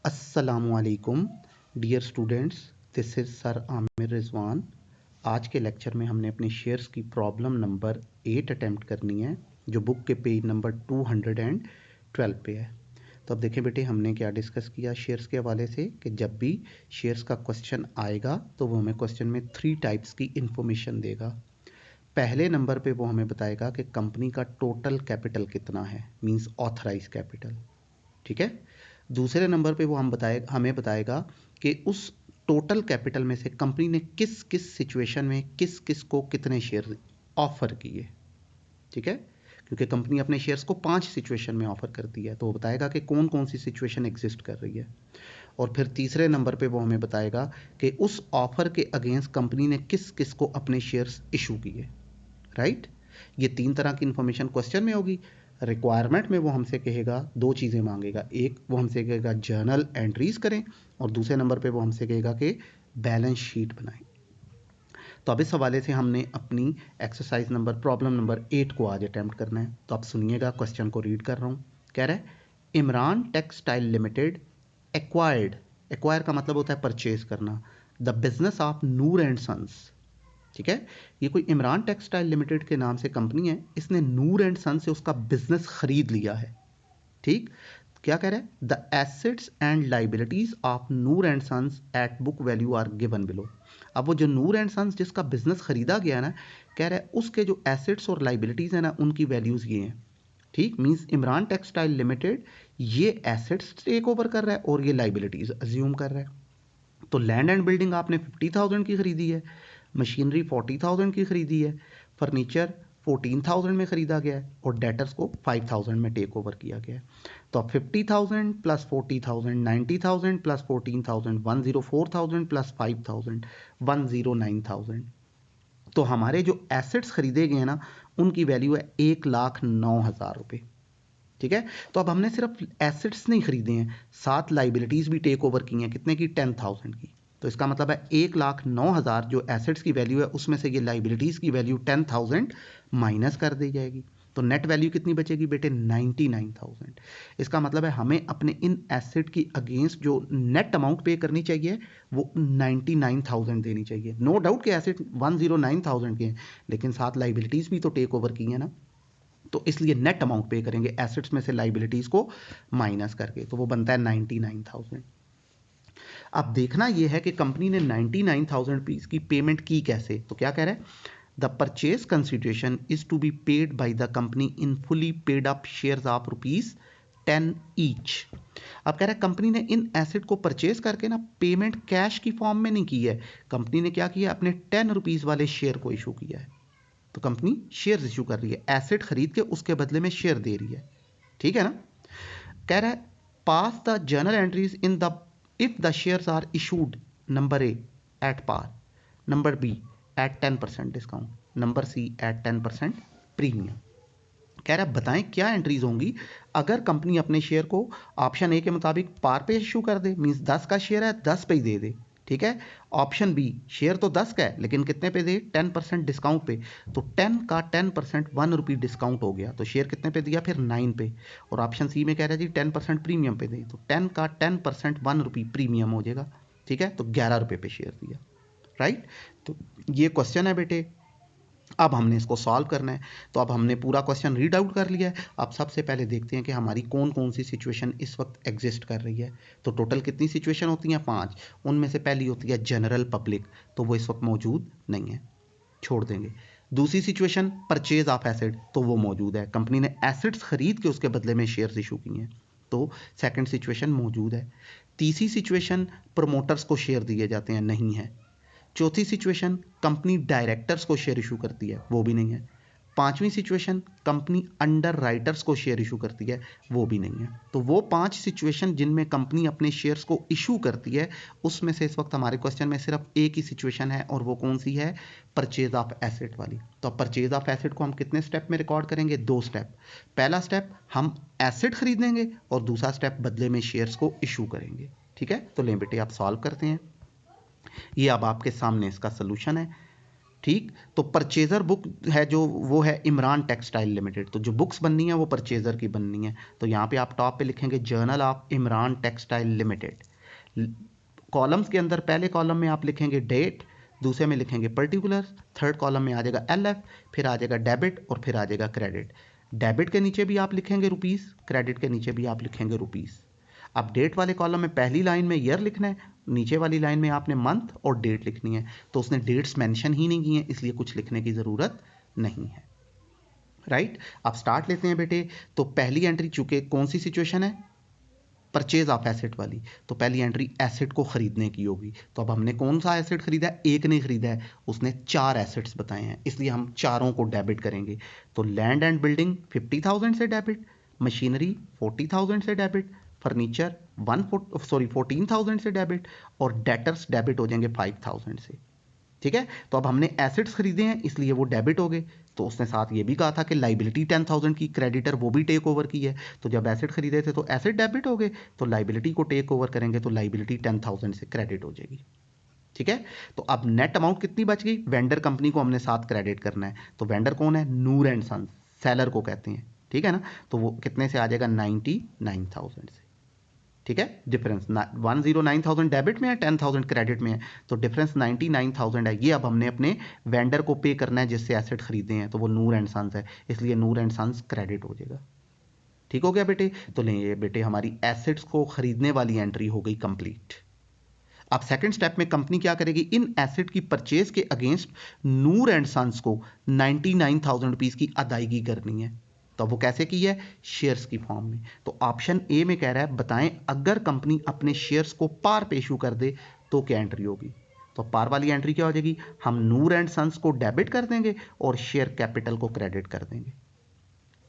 अस्सलामुअलैकुम dear students, this is sir Aamir Rizwan. आज के लेक्चर में हमने अपने शेयर्स की प्रॉब्लम नंबर 8 अटैम्प्ट करनी है, जो बुक के पेज नंबर 212 पे है। तो अब देखें बेटे, हमने क्या डिस्कस किया शेयर्स के हवाले से कि जब भी शेयर्स का क्वेश्चन आएगा तो वो हमें क्वेश्चन में 3 टाइप्स की इंफॉर्मेशन देगा। पहले नंबर पे वो हमें बताएगा कि कंपनी का टोटल कैपिटल कितना है, मींस ऑथराइज कैपिटल, ठीक है। दूसरे नंबर पे वो हमें बताएगा कि उस टोटल कैपिटल में से कंपनी ने किस किस सिचुएशन में किस किस को कितने शेयर ऑफर किए, ठीक है। क्योंकि कंपनी अपने शेयर्स को 5 सिचुएशन में ऑफर करती है, तो वो बताएगा कि कौन कौन सी सिचुएशन एग्जिस्ट कर रही है। और फिर तीसरे नंबर पे वो हमें बताएगा कि उस ऑफर के अगेंस्ट कंपनी ने किस किस को अपने शेयर्स इशू किए, राइट। ये 3 तरह की इंफॉर्मेशन क्वेश्चन में होगी। रिक्वायरमेंट में वो हमसे कहेगा 2 चीज़ें मांगेगा, एक वो हमसे कहेगा जर्नल एंट्रीज करें, और दूसरे नंबर पे वो हमसे कहेगा कि बैलेंस शीट बनाएं। तो अब इस हवाले से हमने अपनी एक्सरसाइज नंबर प्रॉब्लम नंबर 8 को आज अटैम्प्ट करना है। तो आप सुनिएगा, क्वेश्चन को रीड कर रहा हूँ। कह रहा है इमरान टेक्सटाइल लिमिटेड एक्वायर का मतलब होता है परचेज करना, the business of Noor and sons, ठीक है। ये कोई इमरान टेक्सटाइल लिमिटेड के नाम से कंपनी है, इसने नूर एंड सन से उसका बिजनेस खरीद लिया है, ठीक। क्या कह रहा है, the assets and liabilities of Noor and sons at book value are given below. अब वो जो नूर एंड सन्स जिसका बिजनेस खरीदा गया ना, कह रहा है उसके जो एसेट्स और लाइबिलिटीज है ना, उनकी वैल्यूज ये हैं, ठीक। मींस इमरान टेक्सटाइल लिमिटेड ये एसेट्स टेक ओवर कर रहा है और ये लाइबिलिटीज अज्यूम कर रहा है। तो लैंड एंड बिल्डिंग आपने 50,000 की खरीदी है, मशीनरी 40,000 की खरीदी है, फर्नीचर 14,000 में खरीदा गया है, और डेटर्स को 5,000 में टेक ओवर किया गया है। तो अब 50,000 प्लस 40,000 90,000 प्लस 14,000 104,000 प्लस 5,000 109,000। तो हमारे जो एसेट्स खरीदे गए ना, उनकी वैल्यू है 1,09,000 रुपये, ठीक है। तो अब हमने सिर्फ एसेट्स नहीं खरीदे हैं, साथ लाइबिलिटीज भी टेक ओवर की हैं, कितने की, 10,000 की। तो इसका मतलब है 1,09,000 जो एसेट्स की वैल्यू है, उसमें से ये लाइबिलिटीज की वैल्यू 10,000 माइनस कर दी जाएगी। तो नेट वैल्यू कितनी बचेगी बेटे, 99,000। इसका मतलब है हमें अपने इन एसेट की अगेंस्ट जो नेट अमाउंट पे करनी चाहिए वो 99,000 देनी चाहिए। नो डाउट कि एसेट 109,000 के हैं, लेकिन साथ लाइबिलिटीज भी तो टेक ओवर की है ना, तो इसलिए नेट अमाउंट पे करेंगे एसेट्स में से लाइबिलिटीज को माइनस करके, तो वो बनता है 99,000। अब देखना यह है कि कंपनी ने 99,000 रुपीज की पेमेंट की कैसे। तो क्या कह रहा है, the purchase consideration is to be paid by the company in fully paid up shares of ₹10 each. अब कह रहा है कंपनी ने इन एसेट को परचेज करके ना पेमेंट कैश की फॉर्म में नहीं की है, कंपनी ने क्या किया, अपने 10 रुपीज वाले शेयर को इशू किया है। तो कंपनी शेयर इशू कर रही है, एसेट खरीद के उसके बदले में शेयर दे रही है, ठीक है ना। कह रहा है pass the journal entries in the if the shares are issued, number A at par, number B at 10% discount, number C at 10% premium. कह रहा है बताएं क्या एंट्रीज होंगी अगर कंपनी अपने शेयर को ऑप्शन ए के मुताबिक पार पे इशू कर दे, मींस 10 का शेयर है 10 पे ही दे दे, ठीक है। ऑप्शन बी, शेयर तो 10 का है लेकिन कितने पे दे, 10% डिस्काउंट पे। तो 10 का 10% ₹1 डिस्काउंट हो गया, तो शेयर कितने पे दिया, फिर 9 पे। और ऑप्शन सी में कह रहा है जी 10% प्रीमियम पे दे, तो 10 का 10% ₹1 प्रीमियम हो जाएगा, ठीक है। तो ₹11 पे शेयर दिया, राइट। तो ये क्वेश्चन है बेटे, अब हमने इसको सॉल्व करना है। तो अब हमने पूरा क्वेश्चन रीड आउट कर लिया है। अब सबसे पहले देखते हैं कि हमारी कौन कौन सी सिचुएशन इस वक्त एग्जिस्ट कर रही है। तो टोटल कितनी सिचुएशन होती हैं, 5। उनमें से पहली होती है जनरल पब्लिक, तो वो इस वक्त मौजूद नहीं है, छोड़ देंगे। दूसरी सिचुएशन परचेज ऑफ एसेट, तो वो मौजूद है, कंपनी ने एसेट्स खरीद के उसके बदले में शेयर्स इशू किए हैं, तो सेकंड सिचुएशन मौजूद है। तीसरी सिचुएशन प्रोमोटर्स को शेयर दिए जाते हैं, नहीं है। चौथी सिचुएशन कंपनी डायरेक्टर्स को शेयर इशू करती है, वो भी नहीं है। पांचवी सिचुएशन कंपनी अंडर राइटर्स को शेयर इशू करती है, वो भी नहीं है। तो वो 5 सिचुएशन जिनमें कंपनी अपने शेयर्स को इशू करती है, उसमें से इस वक्त हमारे क्वेश्चन में सिर्फ एक ही सिचुएशन है, और वो कौन सी है, परचेज ऑफ एसेट वाली। तो परचेज ऑफ एसेट को हम कितने स्टेप में रिकॉर्ड करेंगे, 2 स्टेप। पहला स्टेप हम एसेट खरीदेंगे और दूसरा स्टेप बदले में शेयर्स को इशू करेंगे, ठीक है। तो लें बेटे आप सॉल्व करते हैं। ये अब आपके सामने इसका सोल्यूशन है, ठीक। तो परचेजर बुक है जो, वो है इमरान टेक्सटाइल लिमिटेड। तो जो बुक्स बननी है वो परचेजर की बननी है। तो यहाँ पे आप टॉप पे लिखेंगे journal of Imran textile limited. Columns के अंदर पहले कॉलम में आप लिखेंगे डेट, दूसरे में लिखेंगे पर्टिकुलर्स, थर्ड कॉलम में आ जाएगा LF, फिर आ जाएगा डेबिट और फिर आ जाएगा क्रेडिट। डेबिट के नीचे भी आप लिखेंगे रुपीस, क्रेडिट के नीचे भी आप लिखेंगे रुपीस। अब डेट वाले कॉलम में पहली लाइन में ईयर लिखना है, नीचे वाली लाइन में आपने मंथ और डेट लिखनी है। तो उसने डेट्स मेंशन ही नहीं की है, इसलिए कुछ लिखने की ज़रूरत नहीं है। राइट। अब स्टार्ट लेते हैं बेटे। तो पहली एंट्री चूंकि कौन सी सिचुएशन है, परचेज ऑफ एसेट वाली, तो पहली एंट्री एसेट को खरीदने की होगी। तो अब हमने कौन सा एसेट खरीदा है, एक नहीं खरीदा है, उसने 4 एसेट्स बताए हैं, इसलिए हम चारों को डेबिट करेंगे। तो लैंड एंड बिल्डिंग 50,000 से डेबिट, मशीनरी 40,000 से डेबिट, फर्नीचर 14,000 से डेबिट, और डेटर्स डेबिट हो जाएंगे 5,000 से। ठीक है। तो अब हमने एसेट्स खरीदे हैं इसलिए वो डेबिट हो गए। तो उसने साथ ये भी कहा था कि लाइबिलिटी 10,000 की, क्रेडिटर वो भी टेक ओवर की है। तो जब एसेट खरीदे थे तो एसेट डेबिट हो गए, तो लाइबिलिटी को टेक ओवर करेंगे तो लाइबिलिटी 10,000 से क्रेडिट हो जाएगी। ठीक है। तो अब नेट अमाउंट कितनी बच गई, वेंडर कंपनी को हमने साथ क्रेडिट करना है। तो वेंडर कौन है, नूर एंड सन्स, सेलर को कहते हैं। ठीक है ना। तो वो कितने से आ जाएगा, 99,000 से। ठीक है। डिफरेंस 109,000 डेबिट में है, 10,000 क्रेडिट में है, तो डिफरेंस 99,000 है। ये अब हमने अपने वेंडर को पे करना है जिससे एसेट खरीदे हैं, तो वो नूर एंड सन्स है, इसलिए नूर एंड सन्स क्रेडिट हो जाएगा। ठीक हो गया बेटे। तो ये बेटे हमारी एसेट्स को खरीदने वाली एंट्री हो गई कंप्लीट। अब सेकंड स्टेप में कंपनी क्या करेगी, इन एसेट की परचेज के अगेंस्ट नूर एंड सन्स को 99,000 रुपीज की अदायगी करनी है। तो वो कैसे की है, शेयर्स की फॉर्म में। तो ऑप्शन ए में कह रहा है बताएं अगर कंपनी अपने शेयर्स को पार पे इशू कर दे तो क्या एंट्री होगी। तो पार वाली एंट्री क्या हो जाएगी, हम नूर एंड सन्स को डेबिट कर देंगे और शेयर कैपिटल को क्रेडिट कर देंगे।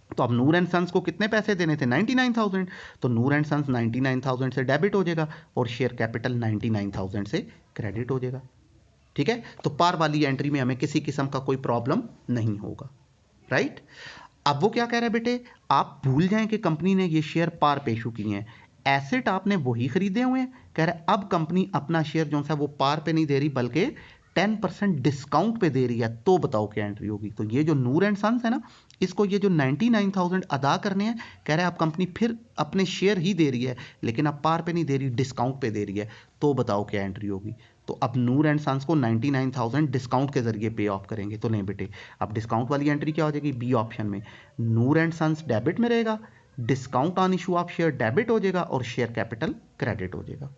तो अब नूर एंड सन्स को कितने पैसे देने थे, 99,000। तो नूर एंड सन्स 99,000 से डेबिट हो जाएगा और शेयर कैपिटल 99,000 से क्रेडिट हो जाएगा। ठीक है। तो पार वाली एंट्री में हमें किसी किस्म का कोई प्रॉब्लम नहीं होगा। राइट। अब वो क्या कह रहा है बेटे, आप भूल जाएं कि कंपनी ने ये शेयर पार पे इशू किए हैं, एसेट आपने वही खरीदे हुए हैं। कह रहा है अब कंपनी अपना शेयर जो सा वो पार पे नहीं दे रही बल्कि 10% डिस्काउंट पे दे रही है, तो बताओ क्या एंट्री होगी। तो ये जो नूर एंड सन्स है ना, इसको ये जो 99,000 अदा करने हैं, कह रहा है अब कंपनी फिर अपने शेयर ही दे रही है लेकिन अब पार पे नहीं दे रही, डिस्काउंट पे दे रही है, तो बताओ क्या एंट्री होगी। तो अब नूर एंड सन्स को 99,000 डिस्काउंट के जरिए पे ऑफ करेंगे। तो नहीं बेटे, अब डिस्काउंट वाली एंट्री क्या हो जाएगी, बी ऑप्शन में नूर एंड सन्स डेबिट में रहेगा, discount on issue of share debit हो जाएगा और शेयर कैपिटल क्रेडिट हो जाएगा।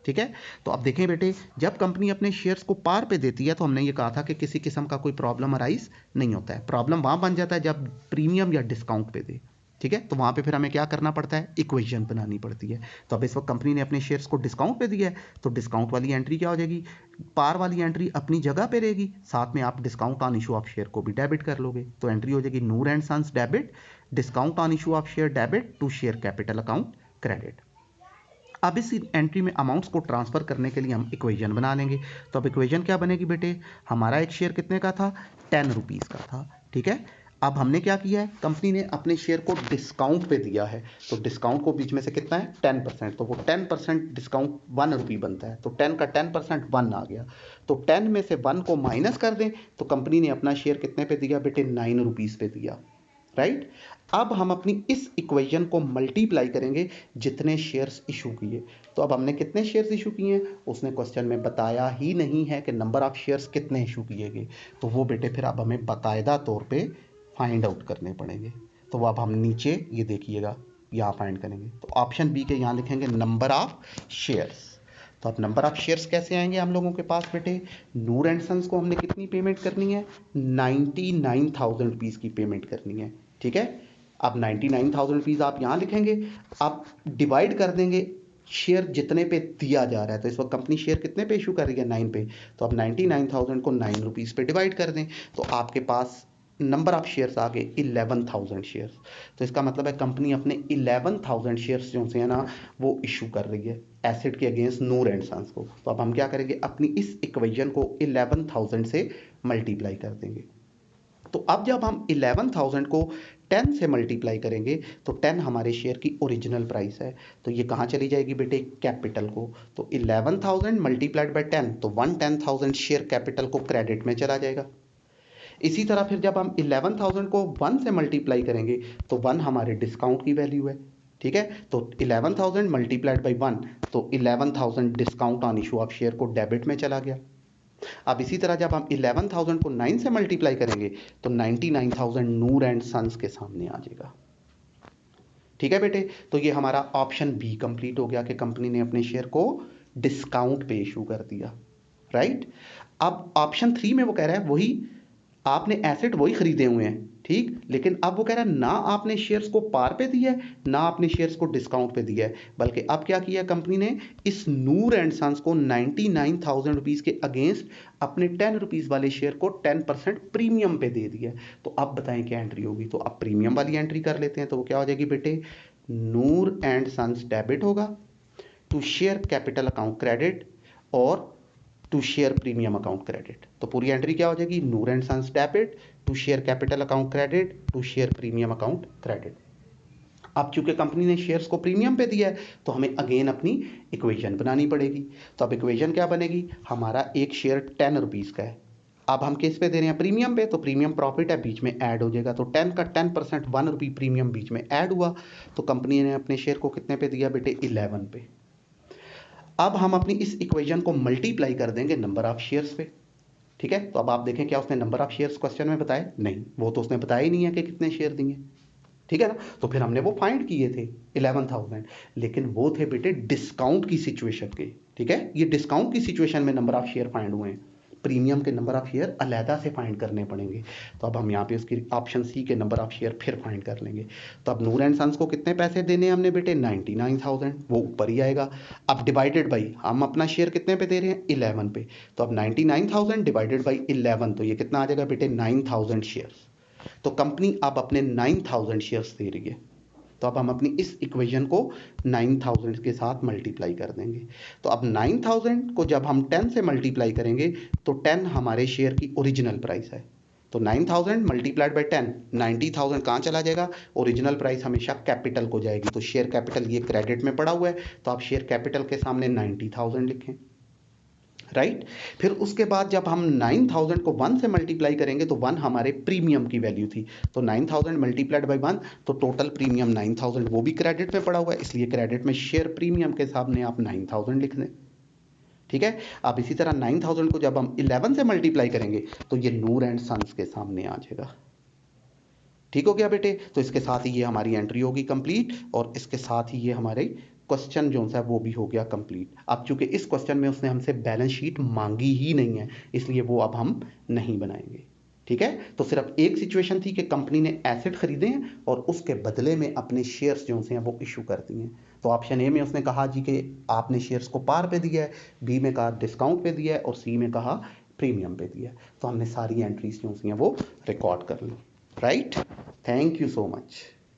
ठीक है। तो अब देखें बेटे, जब कंपनी अपने शेयर्स को पार पे देती है तो हमने ये कहा था कि किसी किस्म का कोई प्रॉब्लम अराइज नहीं होता है। प्रॉब्लम वहां बन जाता है जब प्रीमियम या डिस्काउंट पे दे। ठीक है। तो वहां पे फिर हमें क्या करना पड़ता है, इक्वेशन बनानी पड़ती है। तो अब इस वक्त कंपनी ने अपने शेयर्स को डिस्काउंट पे दिया है, तो डिस्काउंट वाली एंट्री क्या हो जाएगी, पार वाली एंट्री अपनी जगह पे रहेगी, साथ में आप discount on issue of share को भी डेबिट कर लोगे। तो एंट्री हो जाएगी Noor and sons debit, discount on issue of share debit to share capital account credit. अब इस एंट्री में अमाउंट्स को ट्रांसफर करने के लिए हम इक्वेशन बना लेंगे। तो अब इक्वेशन क्या बनेगी बेटे, हमारा एक शेयर कितने का था, 10 रुपीज़ का था। ठीक है। अब हमने क्या किया है, कंपनी ने अपने शेयर को डिस्काउंट पे दिया है, तो डिस्काउंट को बीच में से कितना है, 10%। तो वो 10% डिस्काउंट 1 रुपये बनता है, तो 10 का 10% 1 आ गया। तो 10 में से 1 को माइनस कर दें तो कंपनी ने अपना शेयर कितने पे दिया बेटे, 9 रुपीज़ पे दिया। राइट। अब हम अपनी इस इक्वेशन को मल्टीप्लाई करेंगे जितने शेयर्स इशू किए। तो अब हमने कितने शेयर्स इशू किए हैं, उसने क्वेश्चन में बताया ही नहीं है कि नंबर ऑफ शेयर्स कितने इशू किए गए। तो वो बेटे फिर अब हमें बाकायदा तौर पे फाइंड आउट करने पड़ेंगे। तो वो अब हम नीचे ये देखिएगा यहाँ फाइंड करेंगे। तो ऑप्शन बी के यहाँ लिखेंगे नंबर ऑफ शेयर्स। तो अब नंबर ऑफ शेयर्स कैसे आएंगे हम लोगों के पास बेटे, नूर एंड सन्स को हमने कितनी पेमेंट करनी है, 99,000 रुपीज़ की पेमेंट करनी है। ठीक है। अब 99,000 रुपीज़ आप यहाँ लिखेंगे, आप डिवाइड कर देंगे शेयर जितने पे दिया जा रहा है। तो इस वक्त कंपनी शेयर कितने पे इशू कर रही है, 9 पे। तो अब 99,000 को 9 रुपीज़ पे डिवाइड कर दें तो आपके पास नंबर ऑफ शेयर्स आ गए 11,000 शेयर्स। तो इसका मतलब है कंपनी अपने 11,000 शेयर्स जो से है ना वो इशू कर रही है एसेट के अगेंस्ट नूर एंड सन्स को। तो अब हम क्या करेंगे, अपनी इस इक्वेशन को 11,000 से मल्टीप्लाई कर देंगे। तो अब जब हम 11,000 को 10 से मल्टीप्लाई करेंगे तो 10 हमारे शेयर की ओरिजिनल प्राइस है, तो ये कहाँ चली जाएगी बेटे, कैपिटल को। तो 11,000 मल्टीप्लाइड बाय 10, तो 110,000 शेयर कैपिटल को क्रेडिट में चला जाएगा। इसी तरह फिर जब हम 11,000 को 1 से मल्टीप्लाई करेंगे तो 1 हमारे डिस्काउंट की वैल्यू है, ठीक है। तो 11,000 मल्टीप्लाइड बाई 1, तो 11,000 discount on issue of share को डेबिट में चला गया। अब इसी तरह जब हम 11,000 को 9 से मल्टीप्लाई करेंगे तो 99,000 नूर एंड सन्स के सामने आ जाएगा, ठीक है बेटे। तो ये हमारा ऑप्शन बी कंप्लीट हो गया कि कंपनी ने अपने शेयर को डिस्काउंट पे इशू कर दिया, राइट। अब ऑप्शन 3 में वो कह रहा है वही आपने एसेट वही खरीदे हुए हैं, ठीक, लेकिन अब वो कह रहा है ना आपने शेयर्स को पार पे दिया है ना आपने शेयर्स को डिस्काउंट पे दिया है, बल्कि अब क्या किया कंपनी ने, इस नूर एंड सन्स को 99,000 रुपीज़ के अगेंस्ट अपने 10 रुपीज़ वाले शेयर को 10% प्रीमियम पे दे दिया है। तो अब बताएं क्या एंट्री होगी, तो अब प्रीमियम वाली एंट्री कर लेते हैं। तो वो क्या हो जाएगी बेटे, नूर एंड सन्स डेबिट होगा, to share capital account credit और to share premium account credit. तो पूरी एंट्री क्या हो जाएगी, Noor and sons debit, to share capital account credit, to share premium account credit. अब चूंकि कंपनी ने शेयर्स को प्रीमियम पे दिया है तो हमें अगेन अपनी इक्वेशन बनानी पड़ेगी। तो अब इक्वेशन क्या बनेगी, हमारा एक शेयर 10 रुपीज़ का है, अब हम किस पे दे रहे हैं, प्रीमियम पे, तो प्रीमियम प्रॉफिट है, बीच में ऐड हो जाएगा, तो 10 का 10% 1 रुपी प्रीमियम बीच में ऐड हुआ, तो कंपनी ने अपने शेयर को कितने पे दिया बेटे, 11 पे। अब हम अपनी इस इक्वेशन को मल्टीप्लाई कर देंगे नंबर ऑफ शेयर्स पे, ठीक है। तो अब आप देखें क्या उसने नंबर ऑफ शेयर्स क्वेश्चन में बताया, नहीं, वो तो उसने बताया ही नहीं है कि कितने शेयर दिए, ठीक है ना। तो फिर हमने वो फाइंड किए थे 11,000, लेकिन वो थे बेटे डिस्काउंट की सिचुएशन के, ठीक है। ये डिस्काउंट की सिचुएशन में नंबर ऑफ शेयर फाइंड हुए हैं, प्रीमियम के नंबर ऑफ शेयर अलहदा से फाइंड करने पड़ेंगे। तो अब हम यहाँ पे उसकी ऑप्शन सी के नंबर ऑफ शेयर फिर फाइंड कर लेंगे। तो अब नूर एंड सन्स को कितने पैसे देने हैं हमने बेटे, 99,000, वो ऊपर ही आएगा। अब डिवाइडेड बाई हम अपना शेयर कितने पे दे रहे हैं, 11 पे, तो अब 99,000 डिवाइडेड बाई 11, तो ये कितना आ जाएगा बेटे, 9,000 शेयर्स। तो कंपनी अब अपने 9,000 शेयर्स दे रही है, तो अब हम अपनी इस इक्वेशन को 9,000 के साथ मल्टीप्लाई कर देंगे। तो अब 9,000 को जब हम 10 से मल्टीप्लाई करेंगे तो 10 हमारे शेयर की ओरिजिनल प्राइस है, तो 9,000 मल्टीप्लाइड बाई 10, 90,000 कहाँ चला जाएगा, ओरिजिनल प्राइस हमेशा कैपिटल को जाएगी, तो शेयर कैपिटल ये क्रेडिट में पड़ा हुआ है, तो आप शेयर कैपिटल के सामने 90,000 लिखें, राइट। फिर उसके बाद जब हम 9,000 को 1 से मल्टीप्लाई करेंगे तो 1 हमारे प्रीमियम की वैल्यू थी, तो 9,000 मल्टीप्लाइड बाई 1, तो टोटल प्रीमियम 9,000 वो भी क्रेडिट में पड़ा हुआ है, इसलिए क्रेडिट में शेयर प्रीमियम के सामने आप 9,000 लिख दें, ठीक है। अब इसी तरह 9,000 को जब हम 11 से मल्टीप्लाई करेंगे तो ये नूर एंड सन्स के सामने आ जाएगा, ठीक हो गया बेटे। तो इसके साथ ही ये हमारी एंट्री होगी कंप्लीट, और इसके साथ ही ये हमारे क्वेश्चन जो है वो भी हो गया कंप्लीट। अब चूंकि इस क्वेश्चन में उसने हमसे बैलेंस शीट मांगी ही नहीं है, इसलिए वो अब हम नहीं बनाएंगे, ठीक है। तो सिर्फ एक सिचुएशन थी कि कंपनी ने एसेट खरीदे हैं और उसके बदले में अपने शेयर्स जो हैं वो इशू कर दिए हैं। तो ऑप्शन ए में उसने कहा जी कि आपने शेयर्स को पार पे दिया है, बी में कहा डिस्काउंट पे दिया है, और सी में कहा प्रीमियम पे दिया है। तो हमने सारी एंट्रीज जो हैं वो रिकॉर्ड कर ली, right. Thank you so much.